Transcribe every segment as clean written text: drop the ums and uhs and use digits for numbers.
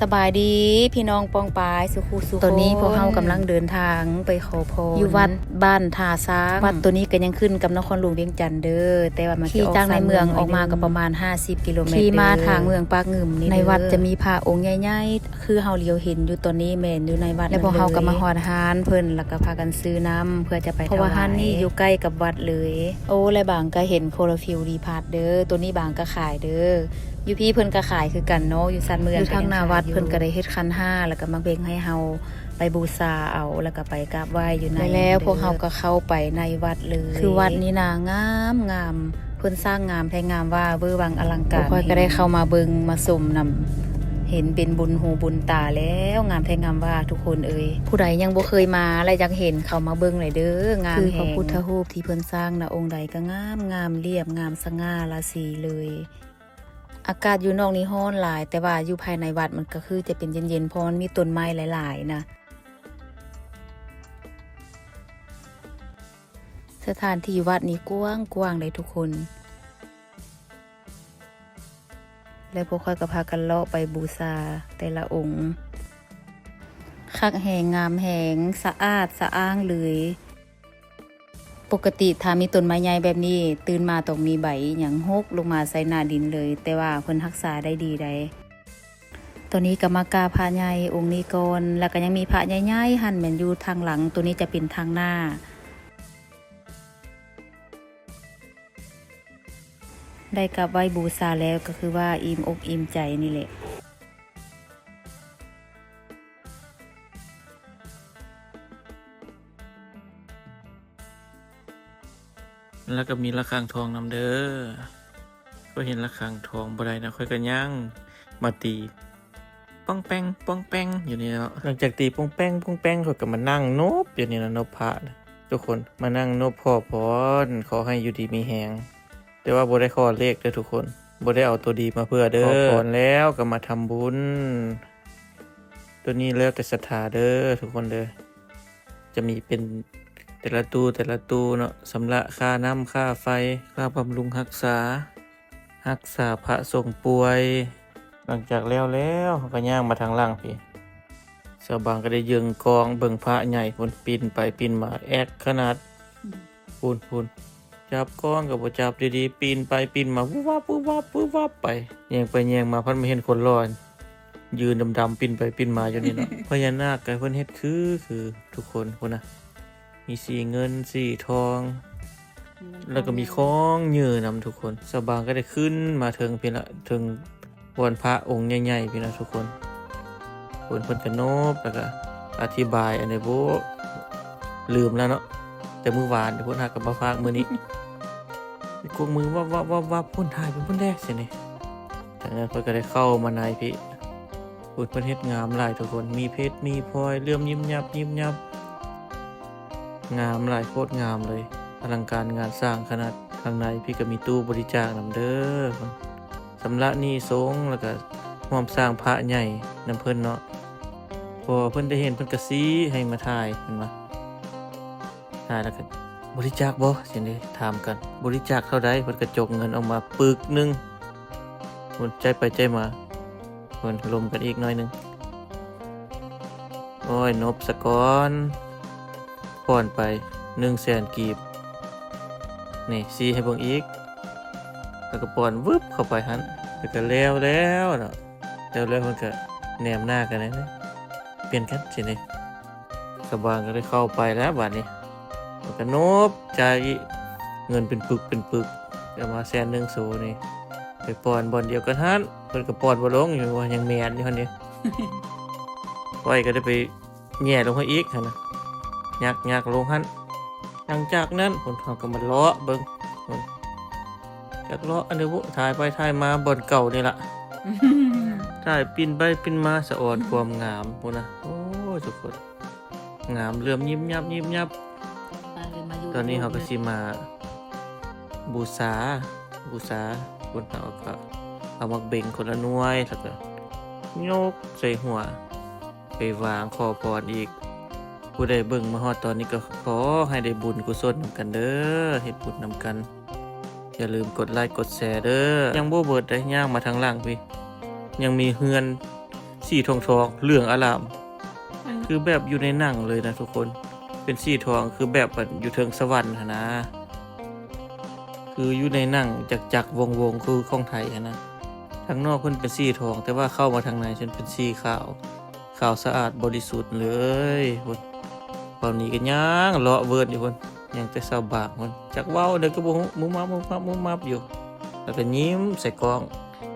สบายดีพี่น้องปองปายสุขุสุขตอนนี้พวกเฮากำลังเดินทางไปขอพรอยู่วัดบ้านท่าซ้างวัดตัวนี้ก็ยังขึ้นกับนครหลวงเวียงจันทน์เด้อแต่ว่ามันขี่จากในเมืองออกมาก็ประมาณ50กิโลเมตรขี่มาทางเมืองปากงึมนี่ในวัดจะมีพระองค์ใหญ่ๆคือเฮาเลี้ยวเห็นอยู่ตอนนี้แม่นอยู่ในวัดแล้วพวกเฮาก็มาฮอดฮานเพิ่นแล้วก็พากันซื้อน้ำเพื่อจะไปเพราะว่าฮานนี่อยู่ใกล้กับวัดเลยโอ้และบางก็เห็นโคลอฟิลดีพาร์ตเด้อตัวนี้บางก็ขายเด้ออยู่พี่เพิ่นก็ขายคือกันเนาะอยู่ซันเมืองอยู่ทางหน้าวัดเพิ่นก็ได้เฮ็ดคัน5แล้วก็มาเบ่งให้เฮาไปบูชาเอาแล้วก็ไปกราบไหว้อยู่ในแล้วพวกเฮาก็เข้าไปในวัดเลยคือวัดนี้น่างามเพิ่นสร้างงามแท้งามว่าเวอร์วังอลังการค่อยก็ได้เข้ามาเบิ่งมาชมนำเห็นเป็นบุญหูบุญตาแล้วงามแท้งามว่าทุกคนเอ่ยผู้ใดยังบ่เคยมาและอยากเห็นเข้ามาเบิ่งเลยเด้องามคือพระพุทธรูปที่เพิ่นสร้างนะองค์ใดก็งามเรียบงามสง่าราศีเลยอากาศอยู่นอกนี้ร้อนหลายแต่ว่าอยู่ภายในวัดมันก็คือจะเป็นเย็นๆเพราะมันมีต้นไม้หลายๆนะสถานที่วัดนี้กว้างเลยทุกคนและพวกค่อยก็พากันเลาะไปบูชาแต่ละองค์คักแหงงามแหงสะอาดสะอ้างเลยปกติถ้ามีต้นไม้ใหญ่แบบนี้ตื่นมาต้องมีใบหยังหกลงมาใส่หน้าดินเลยแต่ว่าเพิ่นรักษาได้ดีได้ตัวนี้ก็มากราบพระใหญ่องค์นี้ก่อนแล้วก็ยังมีพระใหญ่ๆหั่นแม่นอยู่ทางหลังตัวนี้จะเป็นทางหน้าได้กราบไหว้บูชาแล้วก็คือว่าอิ่มอกอิ่มใจนี่แหละแล้วก็มีระฆังทองนำเด้อก็เห็นระฆังทองบ่ได้นะค่อยก็ย่างมาตีป้องแป้งป้องแป้งอยู่นี่เนาะหลังจากตีป้องแป้งป้องแป้งเขาก็มานั่งนบอยู่นี่นะนบพระนะทุกคนมานั่งนบขอพรขอให้อยู่ดีมีแหงแต่ว่าบ่ได้ขอเลขเด้อทุกคนบ่ได้เอาตัวดีมาเพื่อเด้อขอพรแล้วก็มาทำบุญตัวนี้แล้วแต่ศรัทธาเด้อทุกคนเด้อจะมีเป็นแต่ละตู้เนาะสำหรับค่าน้ำค่าไฟค่าบำรุงรักษาพระสงฆ์ป่วยหลังจากแล้วเขาก็ย่างมาทางล่างพี่ชาวบ้านก็ได้ยืงกองเบิ่งพระใหญ่พุ่นปีนไปปีนมาแอกขนาดพุ่นจับกองกับบ่จับดีๆปีนไปปีนมาวุบวับไปแยงไปแยงมาพันไม่เห็นคนรอดยืนดำๆปีนไปปีนมาอยู่นี่เนาะ พญานาคก็เพิ่นเฮ็ดคือทุกคนพุ่นนะมีสีเงินสีทองแล้วก็มีของเยื่อนำทุกคนชาวบ้านก็ได้ขึ้นมาถึงพี่ละถึงวันพระองค์ใหญ่ๆพี่นะทุกคนเพิ่นก็โนบแล้วก็อธิบายอันนี้บ่ลืมแล้วเนาะแต่มื้อวานเพิ่นหากับมาฝากมื้อนี้กวมือว่าพ่นถ่ายเป็นพ่นแรกสินี่จากนั้นเพิ่นก็ได้เข้ามาในพี่เพิ่นเฮ็ดงามหลายทุกคนมีเพชรมีพลอยเลื่อมยิ้มยับงามหลายโคตรงามเลยอลังการงานสร้างขนาดข้างในพี่ก็มีตู้บริจาคนำเด้อสำระนี่สงแล้วก็ร่วมสร้างพระใหญ่นำเพิ่นเนาะพอเพิ่นได้เห็นเพิ่นก็ซี้ให้มาถ่ายเห็นบ่ถ่ายแล้วก็บริจาคบ่สิได้ถามกันบริจาคเท่าใดเพิ่นก็จกเงินออกมาปึกนึงเพิ่นใจไปใจมาเพิ่นลมกันอีกหน่อยนึงโอ้ยนบสะก่อนป้อนไป100,000 กีบนี่ซีให้เบิ่งอีกแล้วก็ป้อนวึบเข้าไปหันแล้วก็แล้วเนาะแล้วมันก็แนมหน้ากันนะเปลี่ยนกันสินี่สบางก็ได้เข้าไปแล้วบัดนี้มันก็โนบใจเงินเป็นปึกก็มา100,000โซนี่ไปป้อนบ่อนเดียวกันหันเพิ่นก็ป้อนบ่ลงอยู่ว่ายังแม่นอยู่หั่นนี่ ไว้ก็ได้ไปแย่ลงให้อีกหั่นน่ะยักลงหันหลังจากนั้นผมเขาก็มาเลาะเบิ่งจากเลาะอันนี้บุถ่ายไปถ่ายมาบ่อนเก่านี่ล่ะ ถ่ายปินไปปินมาสะออนความงามพุ่นนะโอ้ทุกคนงามเลื่อมยิ้มยับตอนนี้เขาก็สิมาบูชาคนเขาก็เอามักเบ่งคนละหน่วยแล้วก็ยกใส่หัวไปวางขอพรอีกผู้ใดเบิ่งมาฮอดตอนนี้ก็ขอให้ได้บุญกุศลนำกันเด้อเฮ็ดบุญนำกันอย่าลืมกดไลค์กดแชร์เด้อยังบ่เบิดได้ย่างมาทางล่างพี่ยังมีเฮือน สีทองเหลืองอลามคือแบบอยู่ในหนังเลยนะทุกคนเป็นสีทองคือแบบอยู่เทิงสวรรค์หั่นนะคืออยู่ในหนังจักวงคือของไทยหั่นนะทางนอกเพิ่นเป็นสีทองแต่ว่าเข้ามาทางในฉันเป็นสีขาวสะอาดบริสุทธิ์เลยพุ่นตอนนี้ก็ย่างเลาะเวิร์ดอยู่พุ่นยังแต่เศร้าบากพุ่นจักเว้าเด้อก็บ่ฮู้มุมมับอยู่แล้วก็ยิ้มใส่กล้อง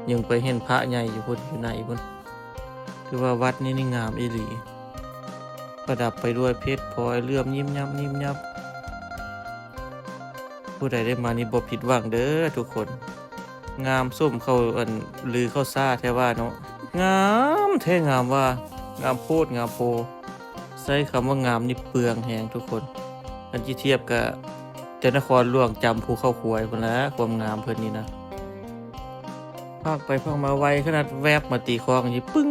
ยังไปเห็นพระใหญ่อยู่พุ่นอยู่ไหนพุ่นคือว่าวัดนี้นี่งามอีหลีประดับไปด้วยเพชรพลอยเลื่อมยิ้มยับผู้ใดได้มานี่บ่ผิดหวังเด้อทุกคนงามส้มเข้าลือเข้าซ่าแท้ว่าเนาะงามแท้งามว่างามโพดงามโพใช้คำว่างามนี่เปลืองแหงทุกคนอันที่เทียบกับเจ้านครหลวงจำภูเข้าควยพุ่นละความงามเพิ่นนี่นะพากไปพากมาไวขนาดแวบมาตีคลองนี่ปึ้ง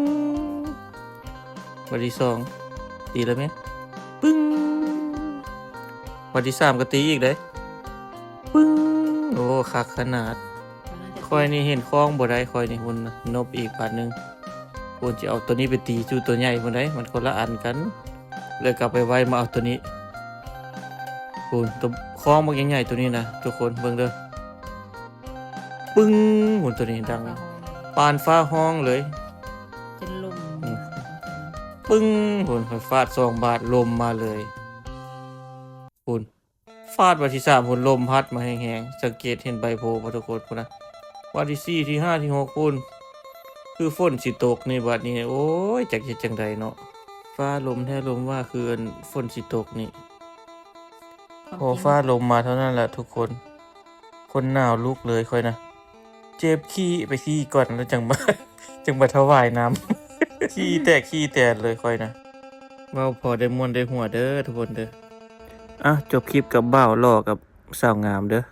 วันที่สองตีแล้วไหมปึ้งวันที่สามก็ตีอีกเลยปึ้งโอ้คักขนาดคอยนี่เห็นคลองบ่ได้คอยนี่หุ่นนบอีกบาทนึงควรจะเอาตัวนี้ไปตีจูตัวใหญ่พุ่นได้มันคนละอันกันเลยกลับไปไว้มาเอาตัวนี้หุ่นตัวคลองมันใหญ่ๆตัวนี้นะทุกคนเบิ่งเด้อปึ้งหุ่นตัวนี้ดังปานฟ้าห้องเลย จนลม ปึ้งหุ่นฟาด2 บาทลมมาเลยหุ่นฟาดวันที่3หุ่นลมพัดมาแห้งๆสังเกตเห็นใบโพธิ์ทุกคนพุ่นนะวันที่4ที่5ที่6พุ่นคือฝนสิตกในบัดนี้โอ้ยจักเฮ็ดจังไดเนาะฟ้าลมแท้ลมว่าคือฝนสิตกนี่พอฟ้าลมมาเท่านั้นแหละทุกคนหนาวลุกเลยค่อยนะเจ็บขี้ไปขี้ก่อนแล้วจังมาถวายน้ำ ขี้แตกเลยค่อยนะเว้าพอได้ม่วนได้หัวเด้อทุกคนเด้ออ่ะจบคลิปกับบ่าวหล่อกับสาวงามเด้อ